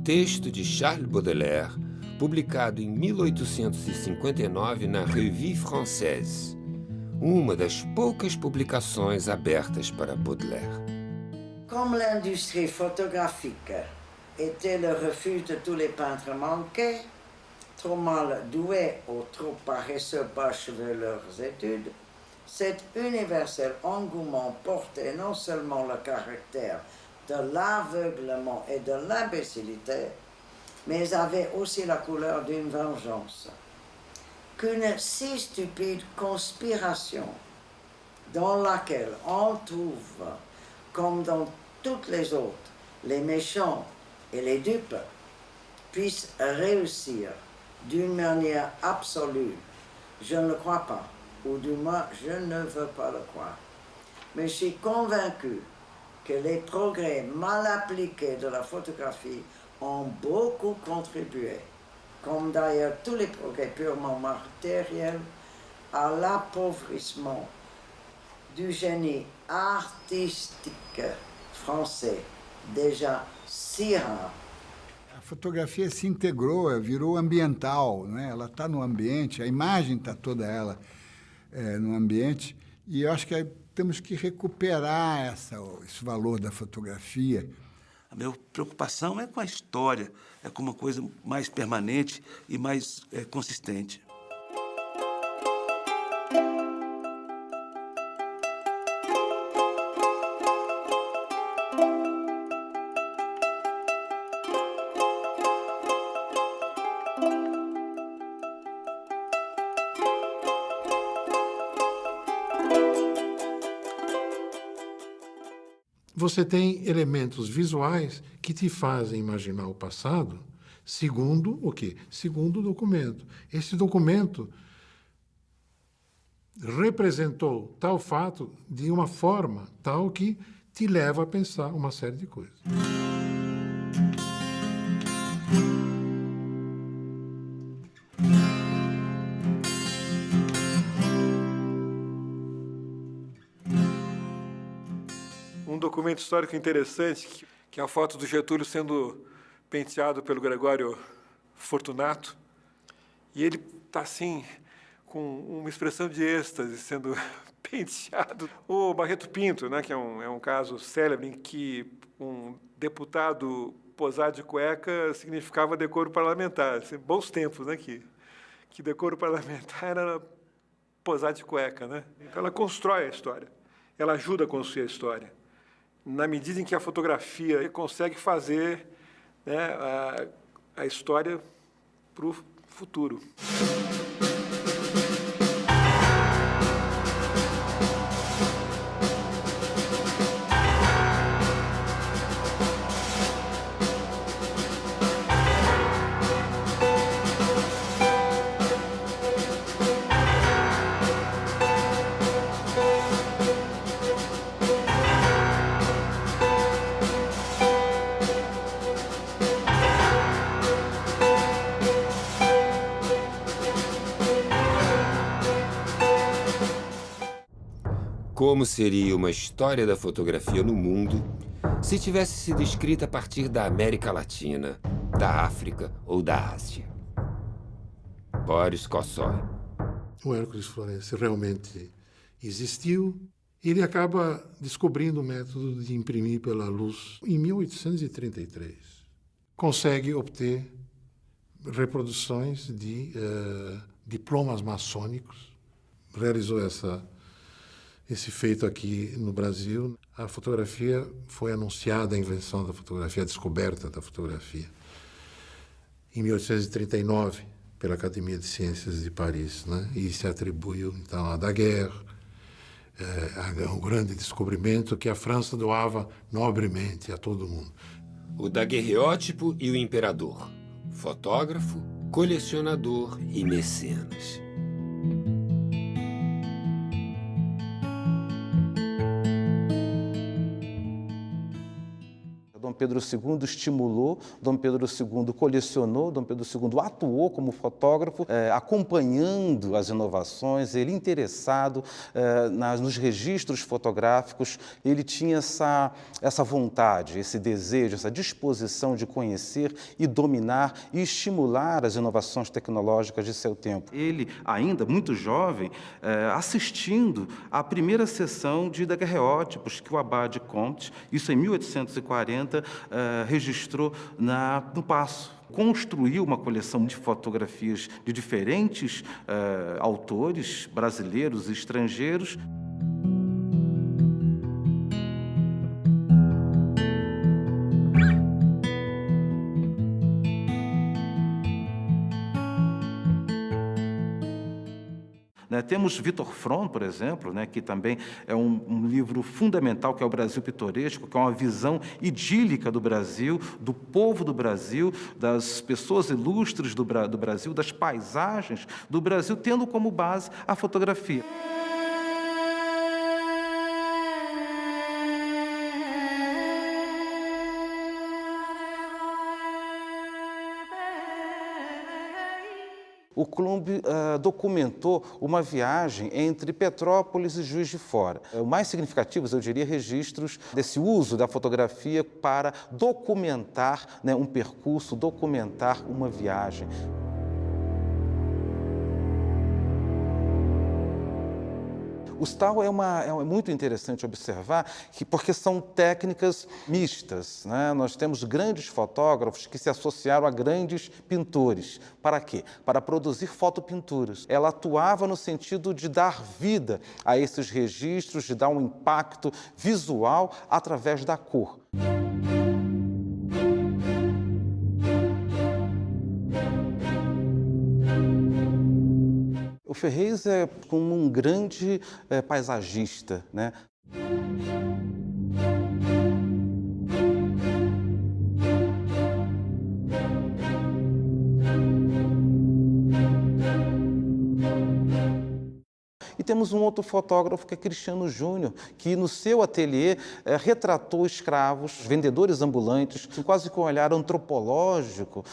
texto de Charles Baudelaire, publicado em 1859 na Revue Française, uma das poucas publicações abertas para Baudelaire. Comme l'industrie photographique était le refuge de tous les peintres manqués, trop mal doués ou trop paresseux pour achever leurs études, cet universel engouement portait non seulement le caractère de l'aveuglement et de l'imbécilité, mais avait aussi la couleur d'une vengeance. Qu'une si stupide conspiration dans laquelle on trouve, comme dans toutes les autres, les méchants et les dupes, puisse réussir d'une manière absolue, je ne le crois pas, ou du moins je ne veux pas le croire. Mais je suis convaincu que les progrès mal appliqués de la photographie ont beaucoup contribué, comme d'ailleurs tous les progrès purement matériels, à l'appauvrissement du génie artistique français, déjà si rare. A fotografia se integrou, virou ambiental, né? Ela está no ambiente, a imagem está toda ela no ambiente, e eu acho que temos que recuperar esse valor da fotografia. A minha preocupação é com a história, é com uma coisa mais permanente e mais consistente. Você tem elementos visuais que te fazem imaginar o passado segundo o quê? Segundo o documento. Esse documento representou tal fato de uma forma tal que te leva a pensar uma série de coisas. Um documento histórico interessante, que é a foto do Getúlio sendo penteado pelo Gregório Fortunato. E ele está assim, com uma expressão de êxtase, sendo penteado. O Barreto Pinto, né, que é um caso célebre em que um deputado posar de cueca significava decoro parlamentar. Assim, bons tempos, né, que decoro parlamentar era posar de cueca, né? Então ela constrói a história, ela ajuda a construir a história. Na medida em que a fotografia consegue fazer, né, a história para o futuro. Como seria uma história da fotografia no mundo se tivesse sido escrita a partir da América Latina, da África ou da Ásia? Boris Kossoi. O Hércules Florence realmente existiu. Ele acaba descobrindo o método de imprimir pela luz em 1833. Consegue obter reproduções de diplomas maçônicos. Realizou esse feito aqui no Brasil. A fotografia foi anunciada, a invenção da fotografia, a descoberta da fotografia, em 1839, pela Academia de Ciências de Paris, né? E se atribuiu, então, a Daguerre, o grande descobrimento que a França doava nobremente a todo mundo. O daguerreótipo e o imperador. Fotógrafo, colecionador e mecenas. Dom Pedro II estimulou, Dom Pedro II colecionou, Dom Pedro II atuou como fotógrafo, acompanhando as inovações, ele interessado nos registros fotográficos, ele tinha essa vontade, esse desejo, essa disposição de conhecer e dominar e estimular as inovações tecnológicas de seu tempo. Ele, ainda muito jovem, assistindo à primeira sessão de daguerreótipos que o Abade Comte, isso em 1840, registrou no Paço. Construiu uma coleção de fotografias de diferentes autores, brasileiros e estrangeiros. Temos Victor Fron, por exemplo, que também é um livro fundamental, que é o Brasil Pitoresco, que é uma visão idílica do Brasil, do povo do Brasil, das pessoas ilustres do Brasil, das paisagens do Brasil, tendo como base a fotografia. O Klumb documentou uma viagem entre Petrópolis e Juiz de Fora. O mais significativos, eu diria, registros desse uso da fotografia para documentar um percurso, documentar uma viagem. O STAL é muito interessante observar, porque são técnicas mistas. Nós temos grandes fotógrafos que se associaram a grandes pintores. Para quê? Para produzir fotopinturas. Ela atuava no sentido de dar vida a esses registros, de dar um impacto visual através da cor. O Ferrez é como um grande paisagista, E temos um outro fotógrafo, que é Cristiano Júnior, que no seu ateliê retratou escravos, vendedores ambulantes, quase com um olhar antropológico,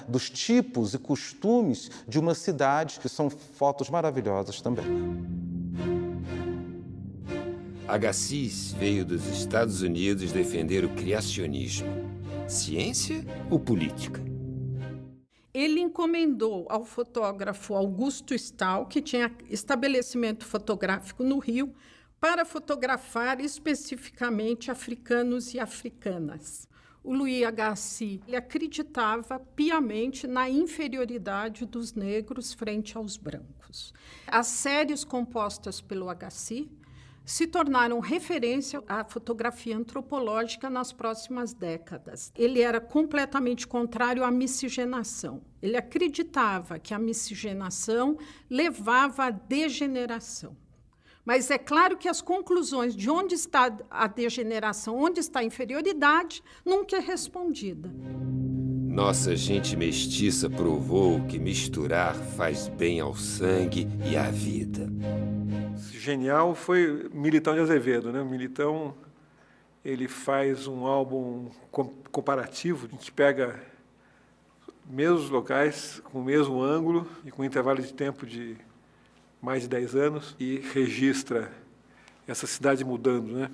dos tipos e costumes de uma cidade, que são fotos maravilhosas também. Agassiz veio dos Estados Unidos defender o criacionismo. Ciência ou política? Ele encomendou ao fotógrafo Augusto Stahl, que tinha estabelecimento fotográfico no Rio, para fotografar especificamente africanos e africanas. O Louis Agassiz ele acreditava piamente na inferioridade dos negros frente aos brancos. As séries compostas pelo Agassiz se tornaram referência à fotografia antropológica nas próximas décadas. Ele era completamente contrário à miscigenação. Ele acreditava que a miscigenação levava à degeneração. Mas é claro que as conclusões de onde está a degeneração, onde está a inferioridade, nunca é respondida. Nossa gente mestiça provou que misturar faz bem ao sangue e à vida. Genial foi Militão de Azevedo, O Militão, ele faz um álbum comparativo, em que pega mesmos locais, com o mesmo ângulo e com um intervalo de tempo de mais de 10 anos, e registra essa cidade mudando,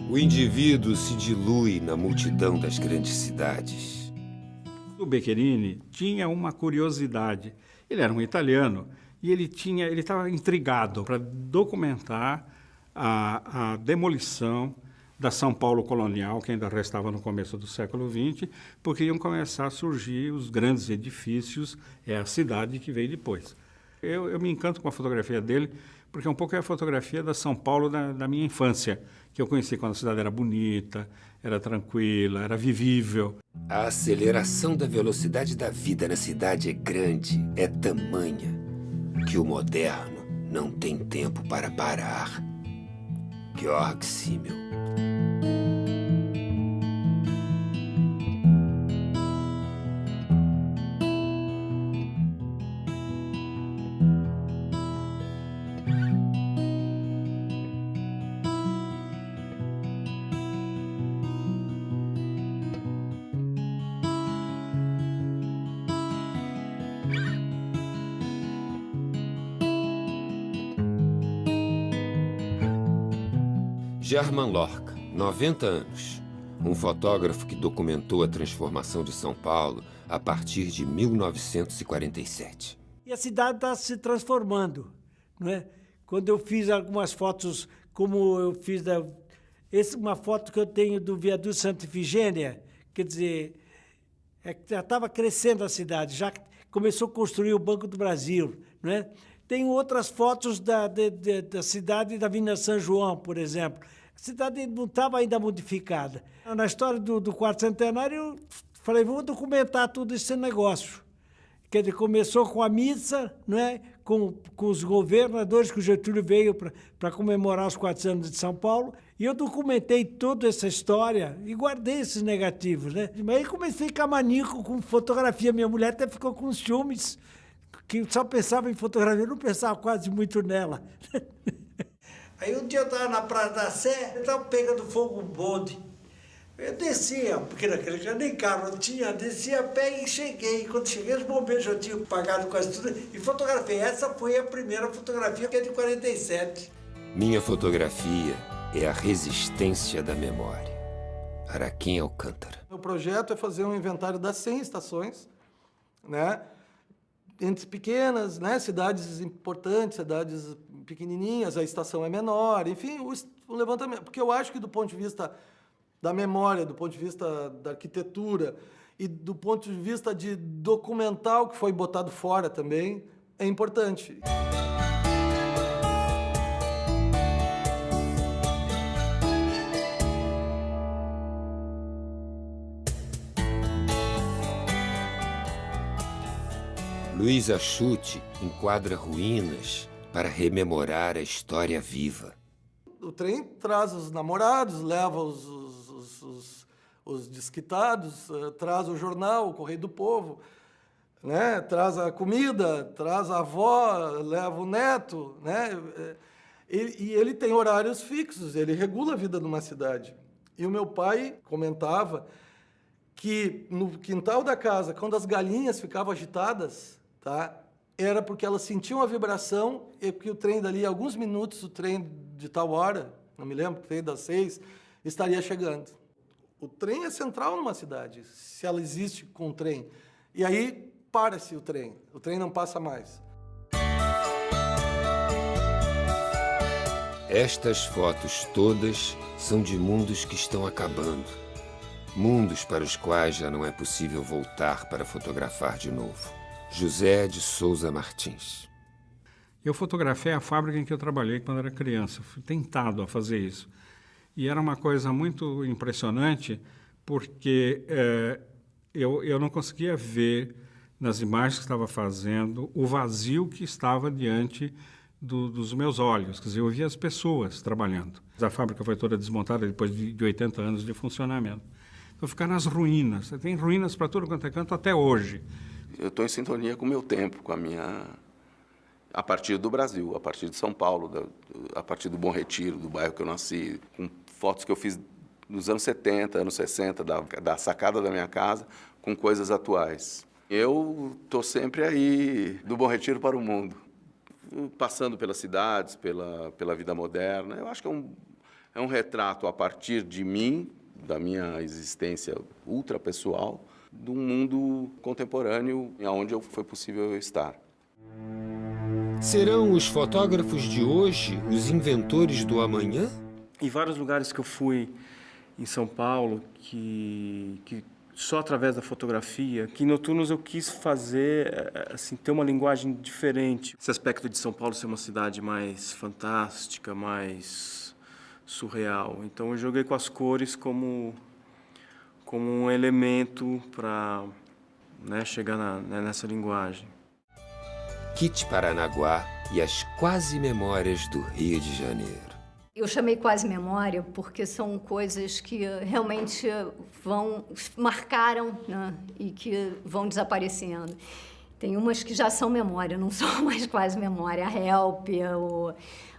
O indivíduo se dilui na multidão das grandes cidades. O Beccherini tinha uma curiosidade. Ele era um italiano e ele estava intrigado para documentar a demolição da São Paulo colonial, que ainda restava no começo do século XX, porque iam começar a surgir os grandes edifícios, a cidade que veio depois. Eu me encanto com a fotografia dele, porque um pouco é a fotografia da São Paulo da minha infância, que eu conheci quando a cidade era bonita, era tranquila, era vivível. A aceleração da velocidade da vida na cidade é grande, é tamanha, que o moderno não tem tempo para parar. Georg Simmel. Germán Lorca, 90 anos. Um fotógrafo que documentou a transformação de São Paulo a partir de 1947. E a cidade está se transformando, não é? Quando eu fiz algumas fotos, como eu fiz uma foto que eu tenho do viaduto Santa Ifigênia, quer dizer, já estava crescendo a cidade, já começou a construir o Banco do Brasil, não é? Tenho outras fotos da cidade da Avenida São João, por exemplo. A cidade não estava ainda modificada. Na história do quarto centenário, eu falei, vou documentar todo esse negócio. Quer dizer, começou com a missa, não é? com os governadores, que o Getúlio veio para comemorar os 400 anos de São Paulo, e eu documentei toda essa história e guardei esses negativos, né? Mas aí comecei a ficar maníaco com fotografia. Minha mulher até ficou com ciúmes, que só pensava em fotografia, eu não pensava quase muito nela. Aí um dia eu estava na Praia da Sé, eu estava pegando fogo um bonde. Eu descia, porque naquele dia nem carro não tinha, descia a pé e cheguei. Quando cheguei, os bombeiros já tinham pagado quase tudo e fotografei. Essa foi a primeira fotografia, que é de 47. Minha fotografia é a resistência da memória. Araquém Alcântara. O projeto é fazer um inventário das 100 estações, né? Entre pequenas, né? Cidades importantes, cidades pequenininhas, a estação é menor, enfim, o levantamento. Porque eu acho que do ponto de vista da memória, do ponto de vista da arquitetura e do ponto de vista de documental que foi botado fora também, é importante. Luiz Achuti enquadra ruínas para rememorar a história viva. O trem traz os namorados, leva os desquitados, traz o jornal, o Correio do Povo, né? Traz a comida, traz a avó, leva o neto, né? E ele tem horários fixos, ele regula a vida numa cidade. E o meu pai comentava que no quintal da casa, quando as galinhas ficavam agitadas, tá? Era porque elas sentiam a vibração e que o trem dali, alguns minutos, o trem de tal hora, não me lembro, o trem das 6, estaria chegando. O trem é central numa cidade, se ela existe com o trem. E aí, para-se o trem não passa mais. Estas fotos todas são de mundos que estão acabando. Mundos para os quais já não é possível voltar para fotografar de novo. José de Souza Martins. Eu fotografei a fábrica em que eu trabalhei quando era criança. Fui tentado a fazer isso. E era uma coisa muito impressionante, porque eu não conseguia ver nas imagens que estava fazendo o vazio que estava diante dos meus olhos. Quer dizer, eu via as pessoas trabalhando. A fábrica foi toda desmontada depois de 80 anos de funcionamento. Então, ficar nas ruínas. Tem ruínas para tudo quanto é canto até hoje. Eu estou em sintonia com o meu tempo, com a minha... A partir do Brasil, a partir de São Paulo, a partir do Bom Retiro, do bairro que eu nasci, com fotos que eu fiz nos anos 70, anos 60, da sacada da minha casa, com coisas atuais. Eu estou sempre aí, do Bom Retiro para o mundo, passando pelas cidades, pela vida moderna. Eu acho que é um retrato a partir de mim, da minha existência ultrapessoal, de um mundo contemporâneo onde foi possível estar. Serão os fotógrafos de hoje os inventores do amanhã? Em vários lugares que eu fui em São Paulo, que só através da fotografia, que em Noturnos eu quis fazer, assim, ter uma linguagem diferente. Esse aspecto de São Paulo ser uma cidade mais fantástica, mais surreal. Então eu joguei com as cores como um elemento para, né, chegar nessa linguagem. Kit Paranaguá e as quase memórias do Rio de Janeiro. Eu chamei quase memória porque são coisas que realmente marcaram, né, e que vão desaparecendo. Tem umas que já são memória, não são mais quase memória. A Help,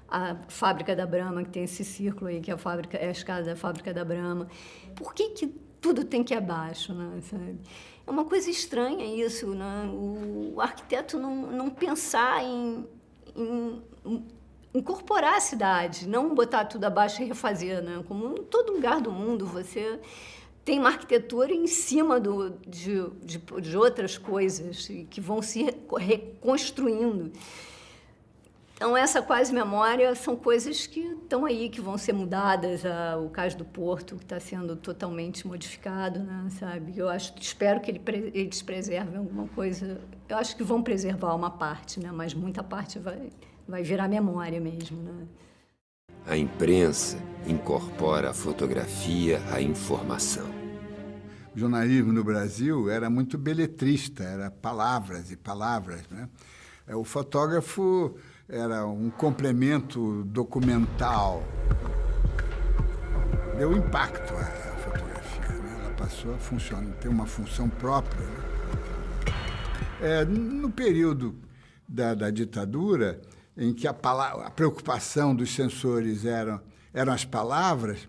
a Fábrica da Brahma, que tem esse círculo aí, que é a escada da Fábrica da Brahma. Por que tudo tem que ir abaixo, né, sabe? É uma coisa estranha isso, né? O arquiteto não pensar em incorporar a cidade, não botar tudo abaixo e refazer, né? Como em todo lugar do mundo, você tem uma arquitetura em cima de outras coisas que vão se reconstruindo. Então, essa quase memória são coisas que estão aí, que vão ser mudadas. O Cais do Porto, que está sendo totalmente modificado, né, sabe? Espero que eles preservem alguma coisa. Eu acho que vão preservar uma parte, né? Mas muita parte vai virar memória mesmo, né? A imprensa incorpora a fotografia à informação. O jornalismo no Brasil era muito beletrista, era palavras e palavras, né? O fotógrafo era um complemento documental. Deu impacto à fotografia, né? Ela passou a funcionar, ter uma função própria, né? No período da ditadura, em que a preocupação dos censores eram as palavras,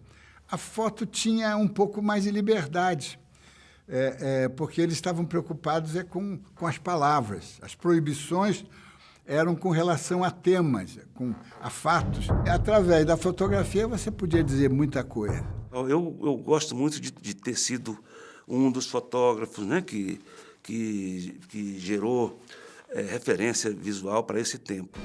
a foto tinha um pouco mais de liberdade, porque eles estavam preocupados com as palavras. As proibições eram com relação a temas, a fatos. Através da fotografia, você podia dizer muita coisa. Eu gosto muito de ter sido um dos fotógrafos, né, que gerou referência visual para esse tempo.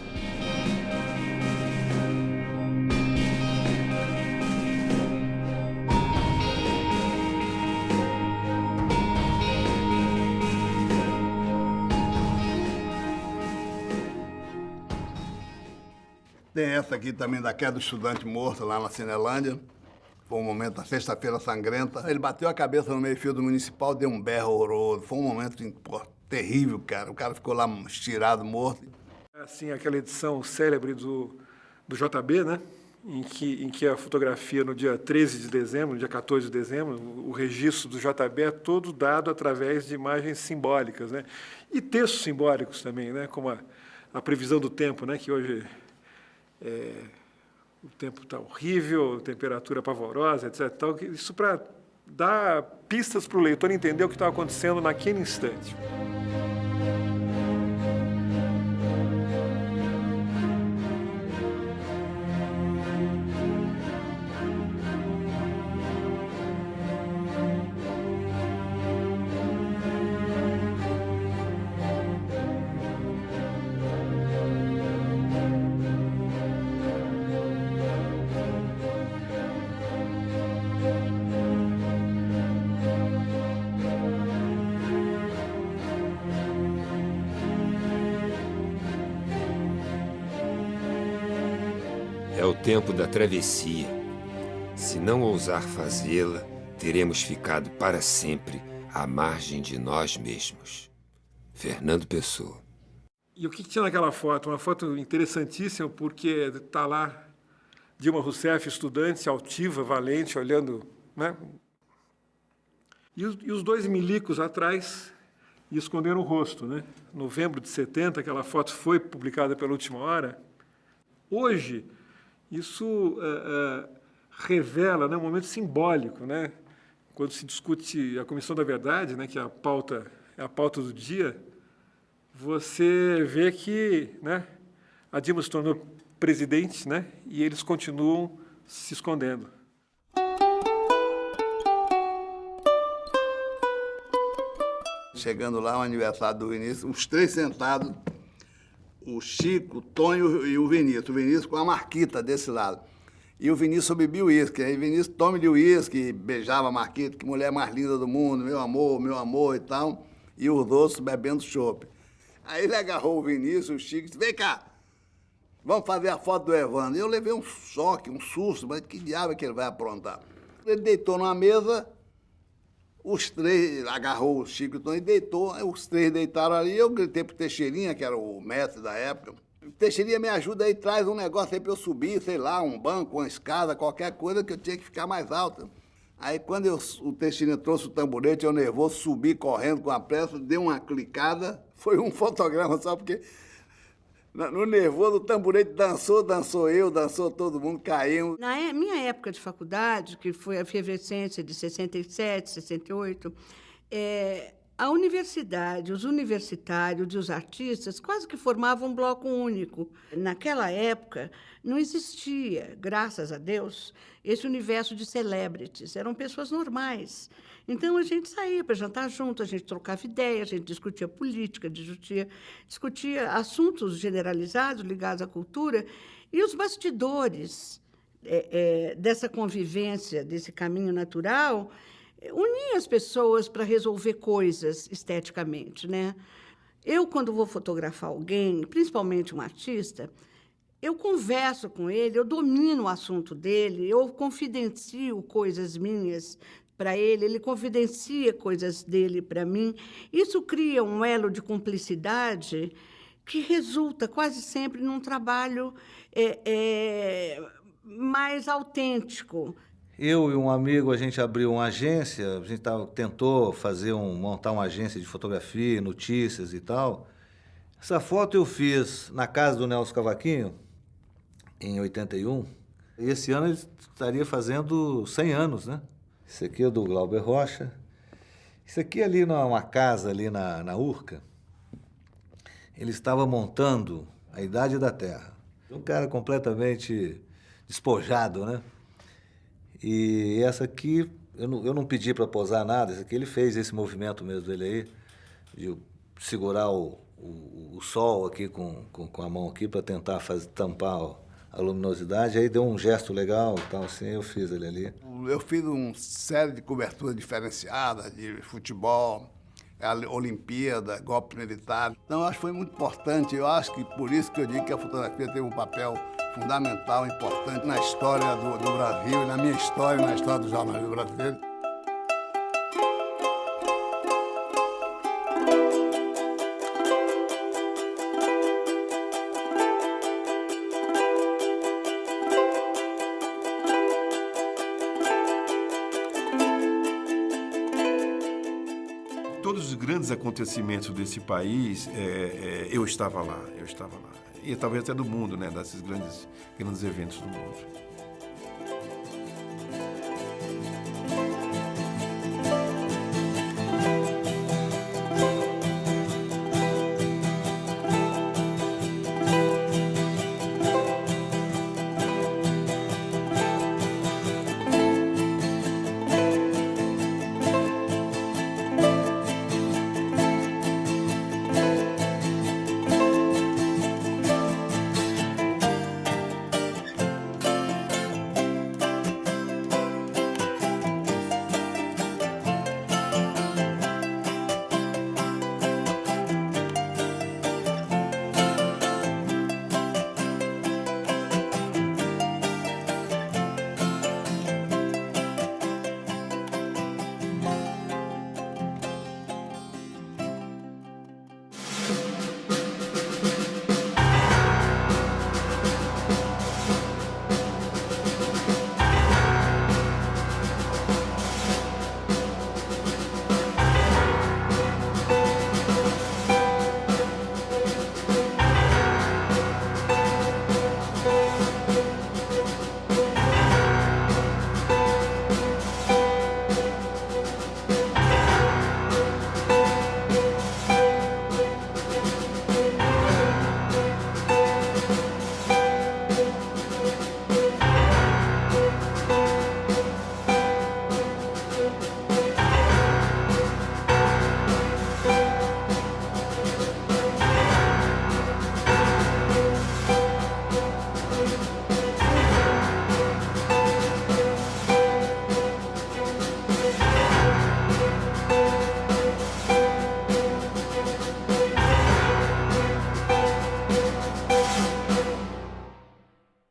Tem essa aqui também da queda do estudante morto lá na Cinelândia. Foi um momento, na sexta-feira sangrenta. Ele bateu a cabeça no meio-fio do municipal, deu um berro horroroso. Foi um momento terrível, cara. O cara ficou lá estirado, morto. Assim, aquela edição célebre do JB, né? Em que a fotografia no dia 13 de dezembro, no dia 14 de dezembro, o registro do JB é todo dado através de imagens simbólicas, né? E textos simbólicos também, né? Como a previsão do tempo, né? Que hoje... o tempo está horrível, temperatura pavorosa, etc. Isso para dar pistas para o leitor entender o que estava acontecendo naquele instante. É o tempo da travessia. Se não ousar fazê-la, teremos ficado para sempre à margem de nós mesmos. Fernando Pessoa. E o que tinha naquela foto? Uma foto interessantíssima, porque está lá Dilma Rousseff, estudante, altiva, valente, olhando, né? E os dois milicos atrás esconderam o rosto, né? Novembro de 70, aquela foto foi publicada pela Última Hora. Hoje, isso revela, né, um momento simbólico, né? Quando se discute a Comissão da Verdade, né, que é a pauta do dia, você vê que, né, a Dilma se tornou presidente, né, e eles continuam se escondendo. Chegando lá, o aniversário do Vinícius, os três sentados, o Chico, o Tonho e o Vinícius. O Vinícius com a Marquita desse lado. E o Vinícius bebia uísque. Aí o Vinícius tome-lhe uísque, beijava a Marquita, que mulher mais linda do mundo, meu amor e tal. E os outros bebendo chopp. Aí ele agarrou o Vinícius, o Chico, e disse, vem cá, vamos fazer a foto do Evandro. E eu levei um choque, um susto, mas que diabo é que ele vai aprontar? Ele deitou numa mesa, os três, agarrou o Chico e deitou, os três deitaram ali, eu gritei pro Teixeirinha, que era o mestre da época, Teixeirinha, me ajuda aí, traz um negócio aí pra eu subir, sei lá, um banco, uma escada, qualquer coisa que eu tinha que ficar mais alta. Aí quando o Teixeirinha trouxe o tamborete, eu nervoso, subi correndo com a pressa, dei uma clicada, foi um fotograma só, porque no nervoso o tamborete dançou eu, dançou todo mundo, caiu. Na minha época de faculdade, que foi a efervescência de 67, 68, A universidade, os universitários e os artistas quase que formavam um bloco único. Naquela época, não existia, graças a Deus, esse universo de celebrities. Eram pessoas normais. Então, a gente saía para jantar junto, a gente trocava ideias, a gente discutia política, discutia assuntos generalizados ligados à cultura. E os bastidores dessa convivência, desse caminho natural, unia as pessoas para resolver coisas esteticamente, né? Eu, quando vou fotografar alguém, principalmente um artista, eu converso com ele, eu domino o assunto dele, eu confidencio coisas minhas para ele, ele confidencia coisas dele para mim. Isso cria um elo de cumplicidade que resulta quase sempre num trabalho mais autêntico. Eu e um amigo, a gente abriu uma agência, a gente tentou montar uma agência de fotografia, notícias e tal. Essa foto eu fiz na casa do Nelson Cavaquinho, em 81, e esse ano ele estaria fazendo 100 anos, né? Esse aqui é do Glauber Rocha. Isso aqui ali numa casa ali na Urca, ele estava montando a Idade da Terra. Um cara completamente despojado, né? E essa aqui, eu não pedi para posar nada, essa aqui ele fez esse movimento mesmo dele aí, de segurar o sol aqui com a mão aqui para tentar tampar a luminosidade, aí deu um gesto legal, então assim, eu fiz ele ali. Eu fiz uma série de coberturas diferenciadas de futebol, Olimpíada, golpe militar. Então, eu acho que foi muito importante. Eu acho que por isso que eu digo que a fotografia teve um papel fundamental, importante na história do Brasil, e na minha história, e na história do jornalismo brasileiro. Todos os grandes acontecimentos desse país, eu estava lá. E talvez até do mundo, né? Desses grandes eventos do mundo.